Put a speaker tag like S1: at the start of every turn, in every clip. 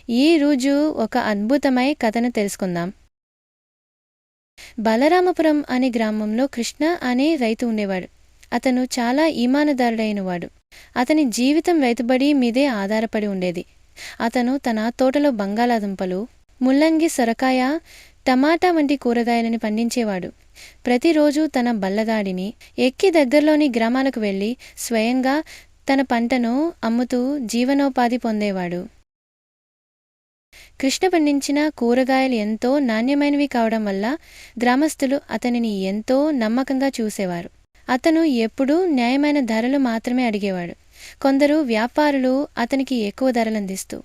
S1: ఈ రోజు ఒక అద్భుతమైన కథను తెలుసుకుందాం. బలరామపురం అనే గ్రామంలో కృష్ణ అనే రైతు ఉండేవాడు. అతను చాలా ఈమానదారుడైనవాడు. అతని జీవితం రైతుబడి మీదే ఆధారపడి ఉండేది. అతను తన తోటలో బంగాళాదుంపలు, ముల్లంగి, సొరకాయ, టమాటా వంటి కూరగాయలను పండించేవాడు. ప్రతిరోజు తన బల్లగాడిని ఎక్కి దగ్గరలోని గ్రామాలకు వెళ్ళి స్వయంగా తన పంటను అమ్ముతూ జీవనోపాధి పొందేవాడు. కృష్ణ పండించిన కూరగాయలు ఎంతో నాణ్యమైనవి కావడం వల్ల గ్రామస్తులు అతనిని ఎంతో నమ్మకంగా చూసేవారు. అతను ఎప్పుడూ న్యాయమైన ధరలు మాత్రమే అడిగేవాడు. కొందరు వ్యాపారులు అతనికి ఎక్కువ ధరలందిస్తూ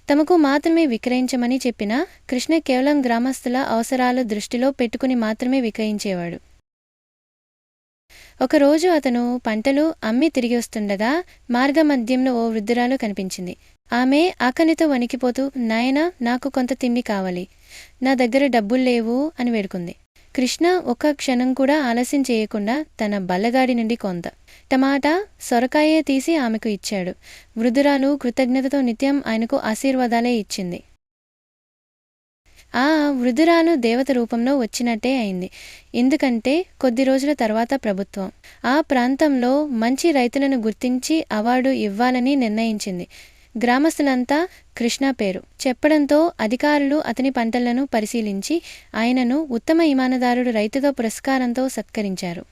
S1: తమకు మాత్రమే విక్రయించమని చెప్పినా కృష్ణ కేవలం గ్రామస్తుల అవసరాలు దృష్టిలో పెట్టుకుని మాత్రమే విక్రయించేవాడు. ఒకరోజు అతను పంటలు అమ్మి తిరిగి వస్తుండగా మార్గమధ్యంలో ఓ వృద్ధురాలు కనిపించింది. ఆమె ఆకలితో వణికిపోతూ, నాయనా, నాకు కొంత తిండి కావాలి, నా దగ్గర డబ్బుల్లేవు అని వేడుకుంది. కృష్ణ ఒక్క క్షణం కూడా ఆలస్యం చేయకుండా తన బల్లగాడి నుండి కొంత టమాటా, సొరకాయే తీసి ఆమెకు ఇచ్చాడు. వృద్ధురాలు కృతజ్ఞతతో నిత్యం ఆయనకు ఆశీర్వాదాలే ఇచ్చింది. ఆ వృద్ధురాలు దేవత రూపంలో వచ్చినట్టే అయింది. ఎందుకంటే కొద్ది రోజుల తర్వాత ప్రభుత్వం ఆ ప్రాంతంలో మంచి రైతులను గుర్తించి అవార్డు ఇవ్వాలని నిర్ణయించింది. గ్రామస్తులంతా కృష్ణ పేరు చెప్పడంతో అధికారులు అతని పంటలను పరిశీలించి ఆయనను ఉత్తమ ఈమానదారుడు రైతుగా పురస్కారంతో సత్కరించారు.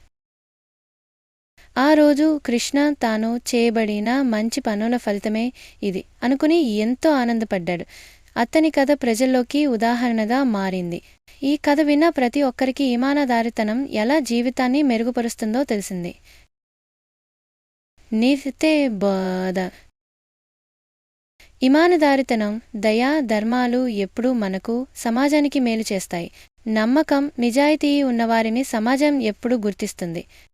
S1: ఆ రోజు కృష్ణ తాను చేయబడిన మంచి పనుల ఫలితమే ఇది అనుకుని ఎంతో ఆనందపడ్డాడు. అతని కథ ప్రజల్లోకి ఉదాహరణగా మారింది. ఈ కథ విన్న ప్రతి ఒక్కరికి ఈమానదారితనం ఎలా జీవితాన్ని మెరుగుపరుస్తుందో తెలిసింది. నీతే బోధ. ఇమానదారితనం, దయా, ధర్మాలు ఎప్పుడూ మనకు, సమాజానికి మేలు చేస్తాయి. నమ్మకం, నిజాయితీ ఉన్నవారిని సమాజం ఎప్పుడూ గుర్తిస్తుంది.